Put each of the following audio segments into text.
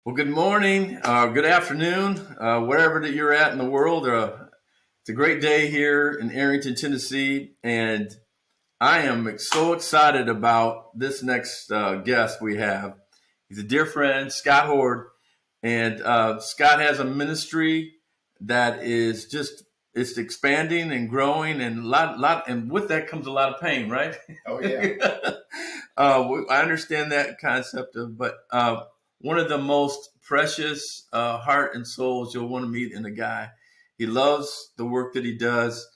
Well, good morning, good afternoon, wherever that you're at in the world. It's a great day here in Arrington, Tennessee, and I am so excited about this next guest we have. He's a dear friend, Scott Hord, and Scott has a ministry that is just it's expanding and growing, and and with that comes a lot of pain, right? Oh yeah. I understand that concept of, but one of the most precious heart and souls you'll want to meet in a guy. He loves the work that he does,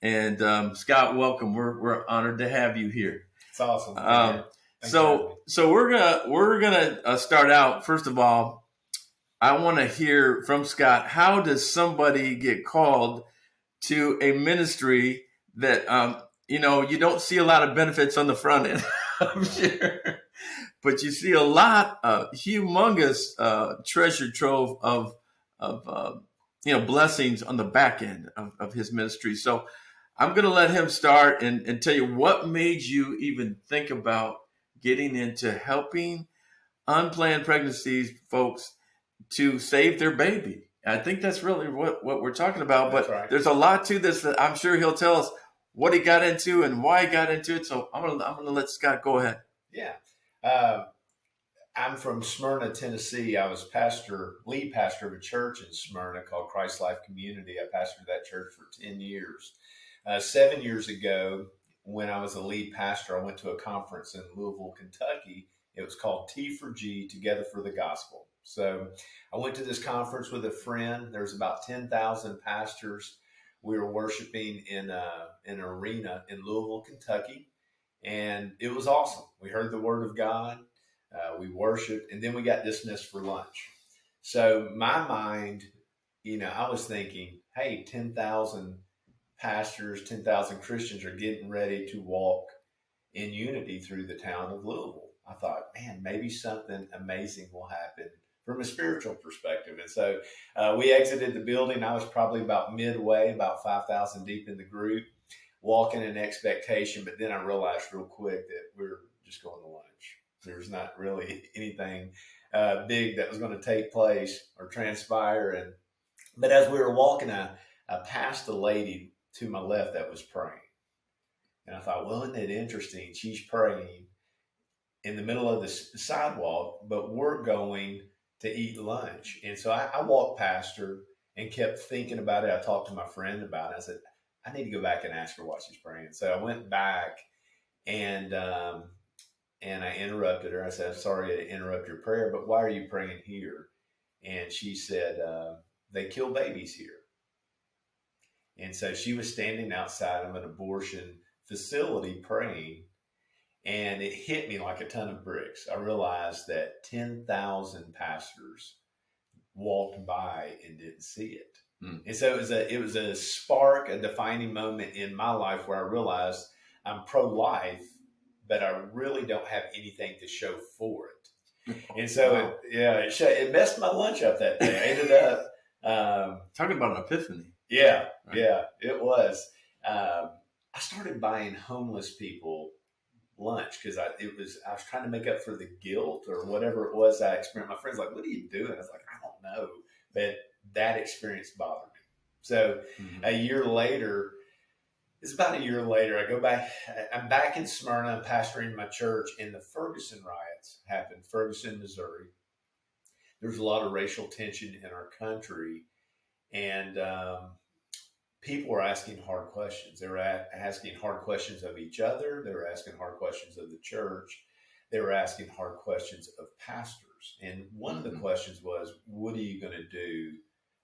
and Scott, welcome. We're honored to have you here. It's awesome. Thanks for having me. So we're gonna start out. First of all, I want to hear from Scott. How does somebody get called to a ministry that you don't see a lot of benefits on the front end? I'm sure, but you see a lot of humongous treasure trove of blessings on the back end of his ministry. So I'm going to let him start and tell you what made you even think about getting into helping unplanned pregnancies folks to save their baby. I think that's really what we're talking about. That's But right. there's a lot to this that I'm sure he'll tell us what he got into and why he got into it. So I'm gonna let Scott go ahead. Yeah. I'm from Smyrna, Tennessee. I was lead pastor of a church in Smyrna called Christ Life Community. I pastored that church for 10 years. 7 years ago, when I was a lead pastor, I went to a conference in Louisville, Kentucky. It was called T for G, Together for the Gospel. So I went to this conference with a friend. There was about 10,000 pastors. We were worshiping in an arena in Louisville, Kentucky, and it was awesome. We heard the word of God. We worshiped, and then we got dismissed for lunch. So my mind, I was thinking, hey, 10,000 pastors, 10,000 Christians are getting ready to walk in unity through the town of Louisville. I thought, man, maybe something amazing will happen from a spiritual perspective. And so we exited the building. I was probably about midway, about 5,000 deep in the group, walking in expectation. But then I realized real quick that we're just going to lunch. There's not really anything big that was going to take place or transpire. But as we were walking, I passed a lady to my left that was praying. And I thought, well, isn't it interesting? She's praying in the middle of the sidewalk, but we're going to eat lunch. And so I walked past her and kept thinking about it. I talked to my friend about it. I said, I need to go back and ask her why she's praying. So I went back and I interrupted her. I said, I'm sorry to interrupt your prayer, but why are you praying here? And she said, they kill babies here. And so she was standing outside of an abortion facility praying, and it hit me like a ton of bricks. I realized that 10,000 pastors walked by and didn't see it. And so it was a spark, a defining moment in my life where I realized I'm pro-life, but I really don't have anything to show for it. And so it messed my lunch up that day. I ended up Talking about an epiphany. Yeah, it was. I started buying homeless people lunch because I was trying to make up for the guilt or whatever it was I experienced. My friends were like, what are you doing? I was like, I don't know. But that experience bothered me. So a year later, it's about a year later, I go back. I'm back in Smyrna. I'm pastoring my church, and the Ferguson riots happened, Ferguson, Missouri. There's a lot of racial tension in our country, and people were asking hard questions. They were asking hard questions of each other. They were asking hard questions of the church. They were asking hard questions of pastors. And one of the questions was, what are you going to do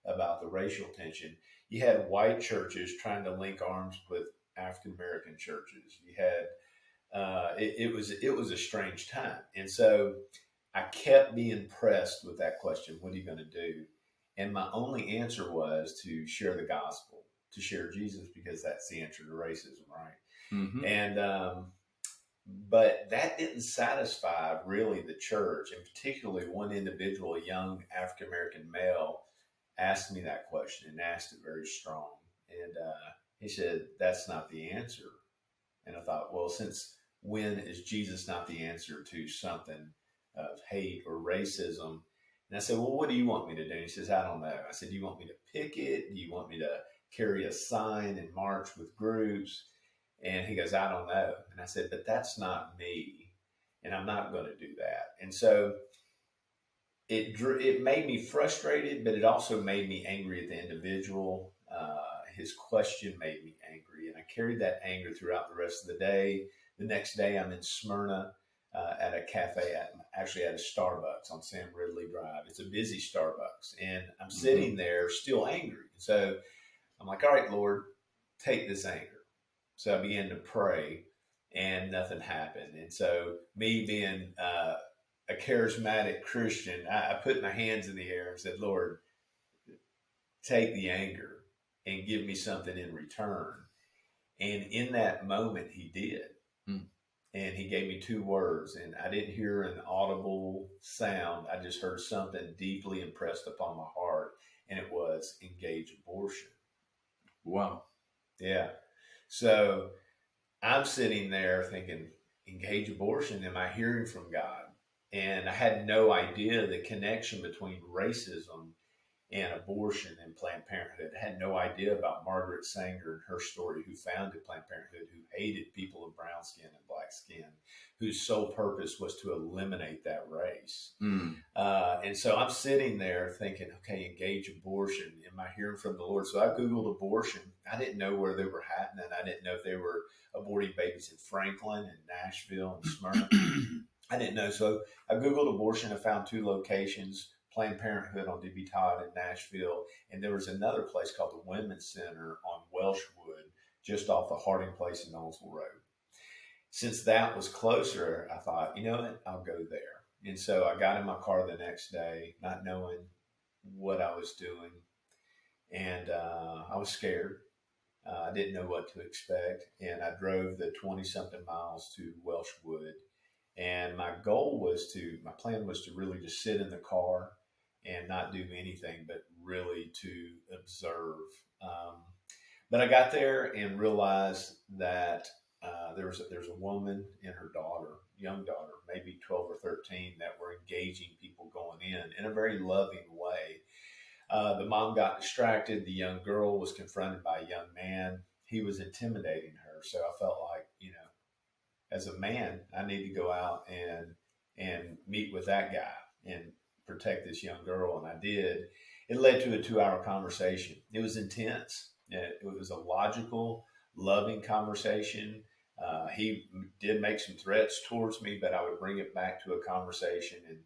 about the racial tension? You had white churches trying to link arms with African American churches. You had it was a strange time, and so I kept being pressed with that question: what are you going to do? And my only answer was to share the gospel, to share Jesus, because that's the answer to racism, right? And but that didn't satisfy really the church, and particularly one individual, a young African American male, asked me that question and asked it very strong. And he said, that's not the answer. And I thought, well, since when is Jesus not the answer to something of hate or racism? And I said, well, what do you want me to do? And he says, I don't know. I said, do you want me to picket? Do you want me to carry a sign and march with groups? And he goes, I don't know. And I said, but that's not me. And I'm not going to do that. And so it made me frustrated, but it also made me angry at the individual. His question made me angry. And I carried that anger throughout the rest of the day. The next day, I'm in Smyrna at a cafe, actually at a Starbucks on Sam Ridley Drive. It's a busy Starbucks. And I'm sitting there still angry. So I'm like, all right, Lord, take this anger. So I began to pray, and nothing happened. And so me being a charismatic Christian, I put my hands in the air and said, Lord, take the anger and give me something in return. And in that moment, he did. And he gave me 2 words, and I didn't hear an audible sound. I just heard something deeply impressed upon my heart, and it was engage abortion. Wow. Yeah. So I'm sitting there thinking, engage abortion, am I hearing from God? And I had no idea the connection between racism and abortion and Planned Parenthood. I had no idea about Margaret Sanger and her story, who founded Planned Parenthood, who hated people of brown skin and black skin, whose sole purpose was to eliminate that race. And so I'm sitting there thinking, okay, engage abortion. Am I hearing from the Lord? So I Googled abortion. I didn't know where they were happening. I didn't know if they were aborting babies in Franklin and Nashville and Smyrna. I didn't know. So I Googled abortion. I found 2 locations, Planned Parenthood on D.B. Todd in Nashville. And there was another place called the Women's Center on Welshwood, just off the Harding Place in Knowlesville Road. Since that was closer, I thought, you know what, I'll go there. And so I got in my car the next day, not knowing what I was doing. And I was scared. I didn't know what to expect. And I drove the 20-something miles to Welshwood. And my plan was to really just sit in the car and not do anything, but really to observe. But I got there and realized that there's a woman and her daughter, young daughter, maybe 12 or 13, that were engaging people going in a very loving way. The mom got distracted. The young girl was confronted by a young man. He was intimidating her. So I felt like, as a man, I need to go out and meet with that guy and protect this young girl. And I did. It led to a 2-hour conversation. It was intense. It was a logical, loving conversation. He did make some threats towards me, but I would bring it back to a conversation. And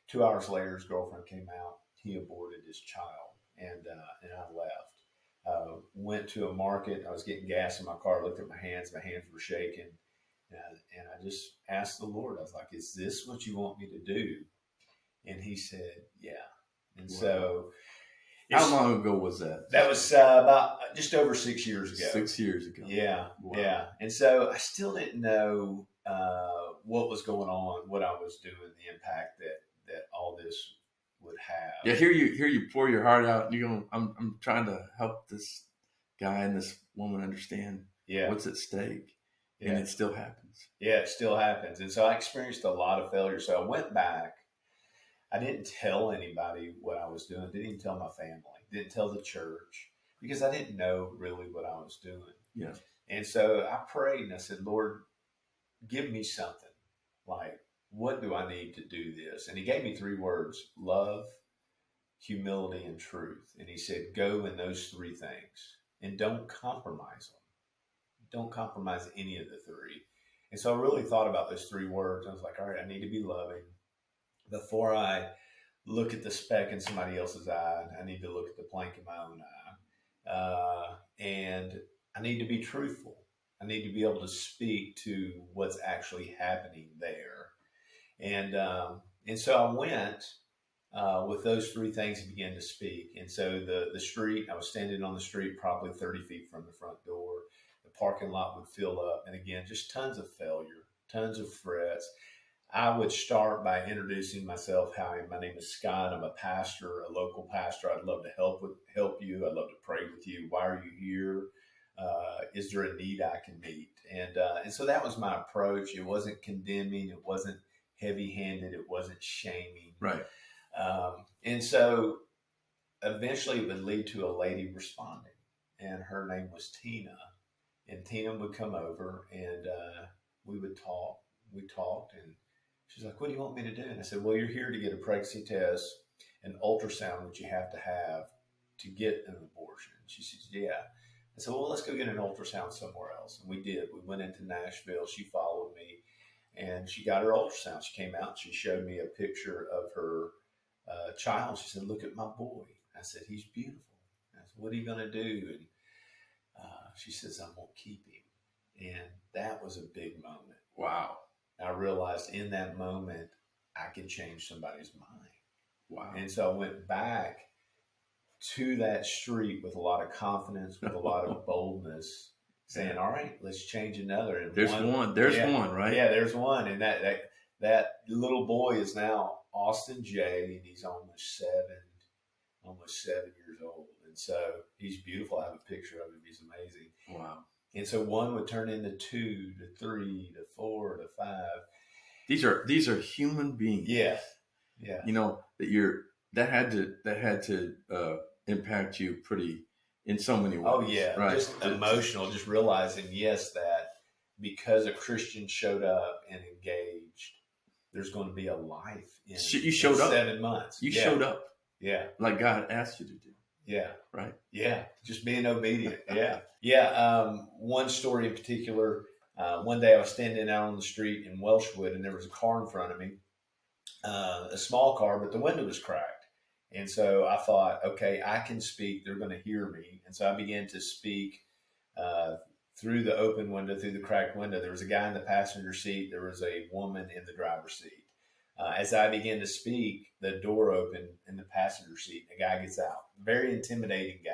2 hours later, his girlfriend came out. He aborted his child, and I left. Went to a market. I was getting gas in my car. Looked at my hands. My hands were shaking. And I just asked the Lord, I was like, is this what you want me to do? And he said, yeah. And wow. So. How long ago was that? That was about just over 6 years ago. 6 years ago. Yeah. Wow. Yeah. And so I still didn't know what was going on, what I was doing, the impact that all this would have. Yeah, hear you pour your heart out, and you're going, I'm trying to help this guy and this woman understand what's at stake. Yeah. And it still happens. Yeah, it still happens. And so I experienced a lot of failure. So I went back. I didn't tell anybody what I was doing. Didn't even tell my family. Didn't tell the church, because I didn't know really what I was doing. Yeah. And so I prayed and I said, Lord, give me something. Like, what do I need to do this? And he gave me 3 words: love, humility, and truth. And he said, go in those 3 things and don't compromise them. Don't compromise any of the 3. And so I really thought about those 3 words. I was like, all right, I need to be loving. Before I look at the speck in somebody else's eye, I need to look at the plank in my own eye. And I need to be truthful. I need to be able to speak to what's actually happening there. And so I went with those 3 things and began to speak. And so the street, I was standing on the street probably 30 feet from the front door. The parking lot would fill up. And again, just tons of failure, tons of threats. I would start by introducing myself. Hi, my name is Scott. I'm a pastor, a local pastor. I'd love to help you. I'd love to pray with you. Why are you here? Is there a need I can meet? And so that was my approach. It wasn't condemning. It wasn't heavy-handed. It wasn't shaming. Right. And so eventually it would lead to a lady responding, and her name was Tina. And Tina would come over, and we would talk. We talked, and she's like, "What do you want me to do?" And I said, "Well, you're here to get a pregnancy test, an ultrasound that you have to get an abortion." She says, "Yeah." I said, "Well, let's go get an ultrasound somewhere else." And we did. We went into Nashville. She followed me, and she got her ultrasound. She came out. And she showed me a picture of her child. She said, "Look at my boy." I said, "He's beautiful." I said, "What are you going to do?" And she says, "I'm going to keep him." And that was a big moment. Wow. I realized in that moment, I could change somebody's mind. Wow. And so I went back to that street with a lot of confidence, with a lot of boldness, saying, "All right, let's change another." And there's one, right? Yeah, there's one. And that little boy is now Austin J, and he's almost 7 years old. And so he's beautiful. I have a picture of him. He's amazing. Wow. And so one would turn into 2 to 3 to 4 to 5. These are human beings. Yeah. Yeah. You know, that had to impact you pretty in so many ways. Oh yeah. Right. Just emotional, just realizing, yes, that because a Christian showed up and engaged, there's going to be a life in you showed up 7 months. You showed up. Yeah. Like God asked you to do. Yeah. Right. Yeah. Just being obedient. Yeah. Yeah. One story in particular, one day I was standing out on the street in Welshwood, and there was a car in front of me, a small car, but the window was cracked. And so I thought, okay, I can speak. They're going to hear me. And so I began to speak through the open window, through the cracked window. There was a guy in the passenger seat. There was a woman in the driver's seat. As I began to speak, the door opened in the passenger seat. A guy gets out. Very intimidating guy,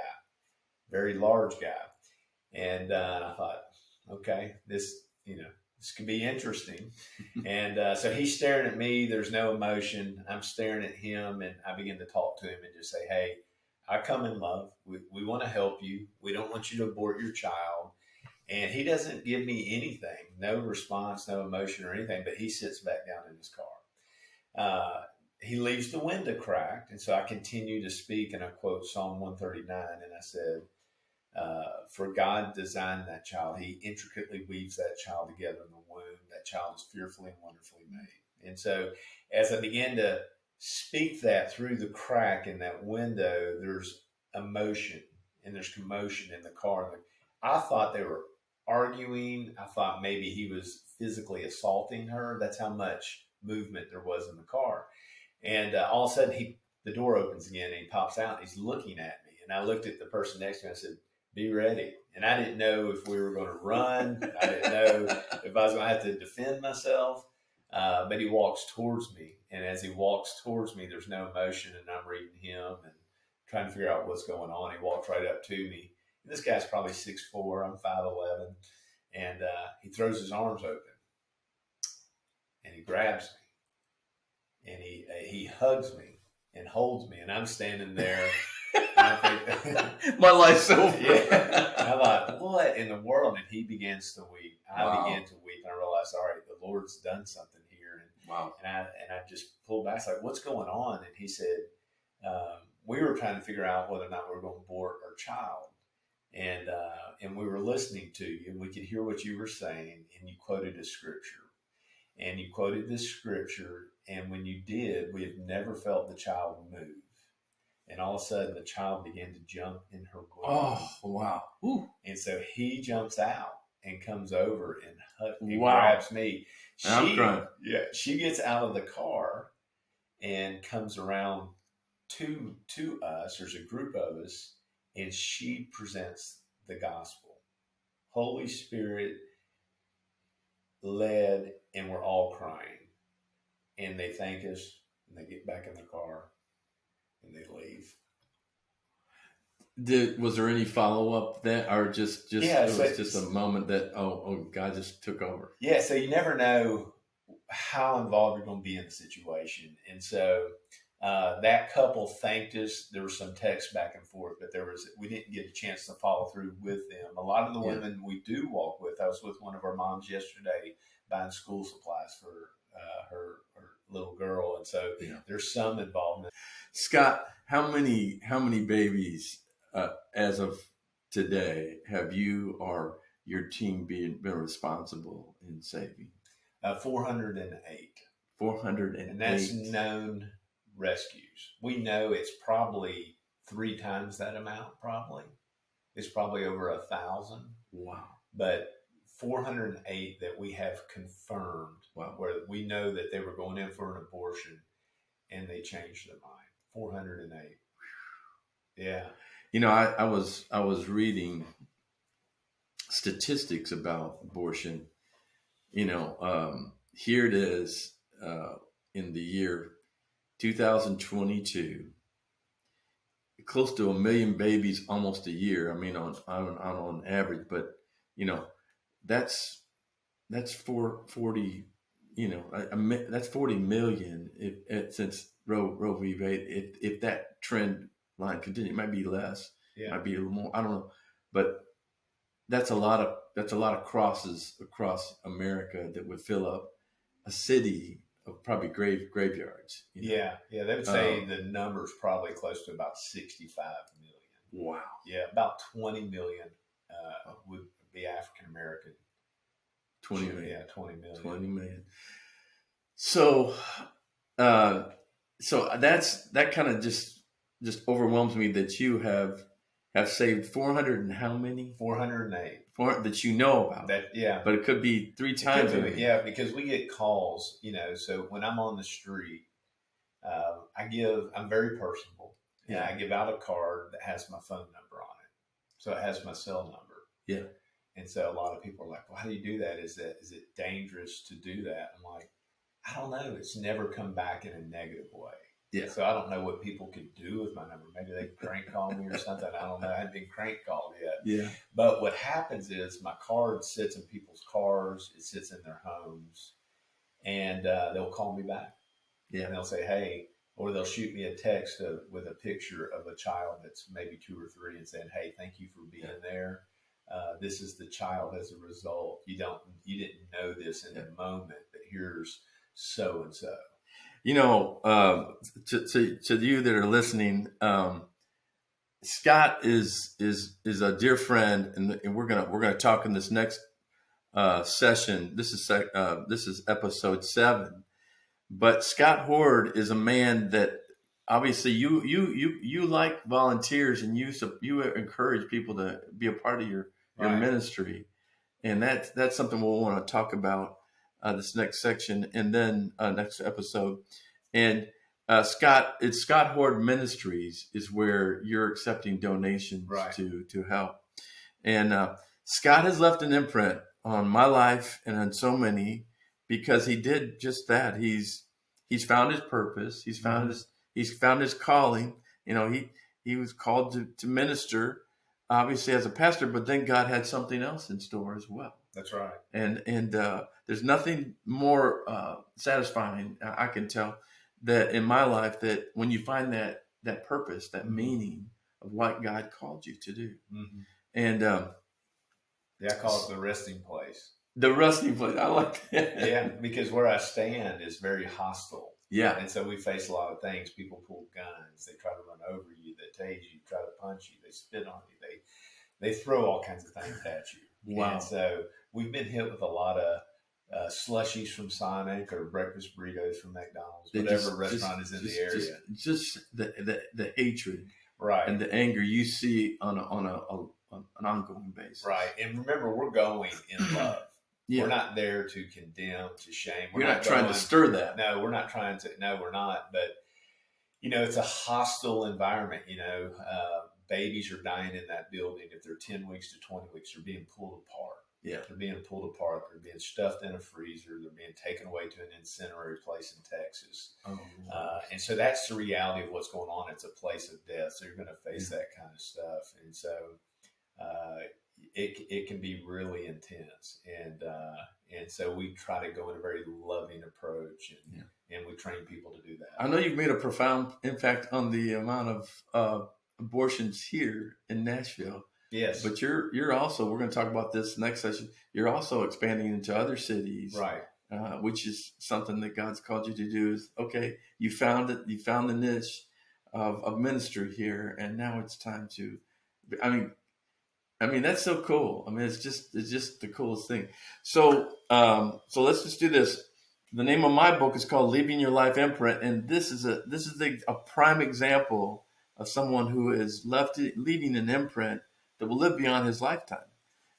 very large guy. And I thought, okay, this could be interesting. And so he's staring at me. There's no emotion. I'm staring at him, and I begin to talk to him and just say, "Hey, I come in love. We want to help you. We don't want you to abort your child." And he doesn't give me anything, no response, no emotion or anything, but he sits back down in his car. He leaves the window cracked, and so I continue to speak, and I quote Psalm 139, and I said, "For God designed that child. He intricately weaves that child together in the womb. That child is fearfully and wonderfully made." And so as I began to speak that through the crack in that window, there's emotion and there's commotion in the car. I thought they were arguing. I thought maybe he was physically assaulting her. That's how much movement there was in the car. And all of a sudden, the door opens again, and he pops out. And he's looking at me, and I looked at the person next to me. I said, "Be ready." And I didn't know if we were going to run. I didn't know if I was going to have to defend myself. But he walks towards me, and as he walks towards me, there's no emotion, and I'm reading him and trying to figure out what's going on. He walks right up to me. And this guy's probably 6'4". I'm 5'11", and he throws his arms open, and he grabs me. And he hugs me and holds me, and I'm standing there. My life's over. Yeah. I thought, what in the world? And he begins to weep. I began to weep, and I realized, all right, the Lord's done something here. And wow. And I just pulled back. It's like, what's going on? And he said, we were trying to figure out whether or not we were going to abort our child. And we were listening to you, and we could hear what you were saying, and you quoted a scripture. And you quoted this scripture, and when you did, we have never felt the child move. And all of a sudden, the child began to jump in her womb. Oh, wow. Ooh. And so he jumps out and comes over and wow. grabs me. I'm crying. Yeah, she gets out of the car and comes around to us. There's a group of us, and she presents the gospel. Holy Spirit led, and we're all crying. And they thank us, and they get back in the car, and they leave. Was there any follow up that, or just yeah, it was just a moment that God just took over? Yeah, so you never know how involved you're going to be in the situation, and so that couple thanked us. There was some text back and forth, but we didn't get a chance to follow through with them. A lot of the women we do walk with. I was with one of our moms yesterday buying school supplies for her little girl, and so Yeah. there's some involvement. Scott, how many babies as of today have you or your team been responsible in saving? 408. 408. And that's known rescues. We know it's probably 3 times that amount. Probably it's probably over 1,000. Wow. But 408 that we have confirmed, Wow. where we know that they were going in for an abortion and they changed their mind. 408. Yeah. You know, I was reading statistics about abortion. You know, here it is in the year 2022, close to 1 million babies almost a year. I mean, on average, but you know, that's 40. You know, that's 40 million since Roe v. Wade. If that trend line continues, it might be less. Yeah. It might be a little more. I don't know, but that's a lot of crosses across America that would fill up a city of probably graveyards. You know? Yeah. They would say the number's probably close to about 65 million. Wow. Yeah, about 20 million would be African American. 20 million. Yeah, 20 million. 20 million. So, that kind of just overwhelms me that you have saved 400 and how many? 408. That you know about. That, yeah. But it could be 3 times. Yeah, because we get calls, you know, so when I'm on the street, I'm very personable. Yeah. I give out a card that has my phone number on it. So it has my cell number. Yeah. And so a lot of people are like, well, how do you do that? Is it dangerous to do that? I'm like, I don't know. It's never come back in a negative way. Yeah. So I don't know what people could do with my number. Maybe they crank call me or something. I don't know. I haven't been crank called yet. Yeah. But what happens is my card sits in people's cars. It sits in their homes. And they'll call me back. Yeah. And they'll say, hey, or they'll shoot me a text with a picture of a child that's maybe 2 or 3 and saying, hey, thank you for being there. This is the child as a result. You didn't know this in the moment, but here's so and so. You know, to you that are listening, Scott is a dear friend, and we're gonna talk in this next session. This is episode 7. But Scott Hord is a man that obviously you like volunteers, and you encourage people to be a part of your ministry, and that's something we'll want to talk about this next section and then next episode. And it's Scott Hord Ministries is where you're accepting donations to help. And Scott has left an imprint on my life and on so many, because he did just that. He's found his purpose. He's found his calling. You know, he was called to minister, obviously as a pastor, but then God had something else in store as well. That's right. And there's nothing more satisfying, I can tell, that in my life, that when you find that purpose, that meaning of what God called you to do. Mm-hmm. And I call it the resting place. The resting place. I like that. Yeah, because where I stand is very hostile. Yeah. And so we face a lot of things. People pull guns. They try to run over you. They tase you, try to punch you. They spit on you. They throw all kinds of things at you. Wow. And so we've been hit with a lot of slushies from Sonic or breakfast burritos from McDonald's, whatever restaurant is in the area. Just the hatred, right, and the anger you see on an ongoing basis. Right. And remember, we're going in love. Yeah. We're not there to condemn, to shame. We're not trying to stir that. No, we're not trying to. No, we're not. But, you know, it's a hostile environment. You know, babies are dying in that building. If they're 10 weeks to 20 weeks, they're being pulled apart. Yeah. They're being pulled apart. They're being stuffed in a freezer. They're being taken away to an incendiary place in Texas. Oh, and so that's the reality of what's going on. It's a place of death. So you're going to face that kind of stuff. And so it can be really intense. And so we try to go in a very loving approach, and we train people to do that. I know you've made a profound impact on the amount of abortions here in Nashville. Yes. But you're also, we're going to talk about this next session, you're also expanding into other cities. Right. which is something that God's called you to do. Is okay. You found it. You found the niche of ministry here, and now it's time to. I mean that's so cool. I mean it's just the coolest thing. So let's just do this. The name of my book is called Leaving Your Life Imprint, and this is a prime example of someone who is leaving an imprint that will live beyond his lifetime.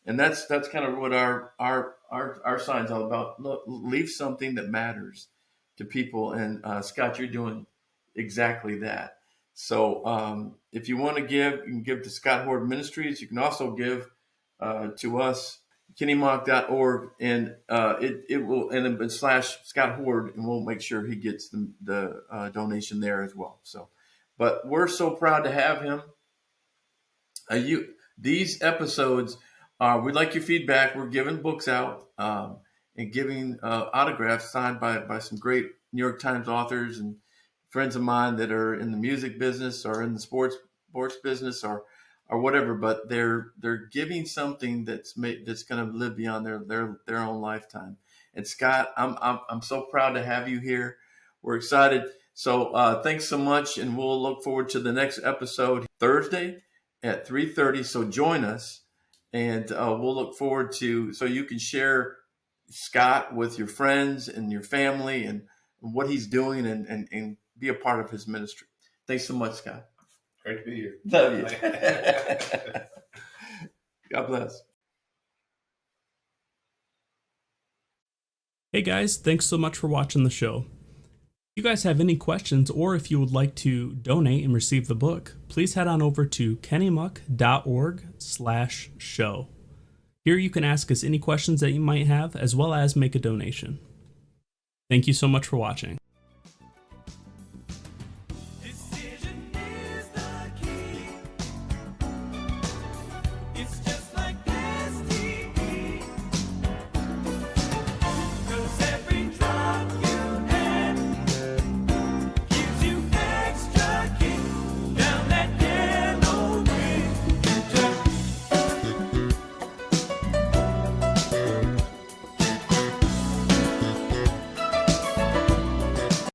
And that's kind of what our sign's all about. Look, leave something that matters to people. And Scott, you're doing exactly that. So if you want to give, you can give to Scott Hord Ministries. You can also give to us, KennyMauck.org, and it will, and then / Scott Hord, and we'll make sure he gets the donation there as well. So, but we're so proud to have him. These episodes, we'd like your feedback. We're giving books out and giving autographs signed by some great New York Times authors and friends of mine that are in the music business or in the sports business or whatever. But they're giving something that's going to live beyond their own lifetime. And Scott, I'm so proud to have you here. We're excited. So thanks so much, and we'll look forward to the next episode Thursday at 3:30. So join us, and we'll look forward to, so you can share Scott with your friends and your family and what he's doing and be a part of his ministry. Thanks so much, Scott. Great to be here. Love you. God bless. Hey guys, thanks so much for watching the show. If you guys have any questions, or if you would like to donate and receive the book, please head on over to KennyMauck.org/show. Here you can ask us any questions that you might have, as well as make a donation. Thank you so much for watching.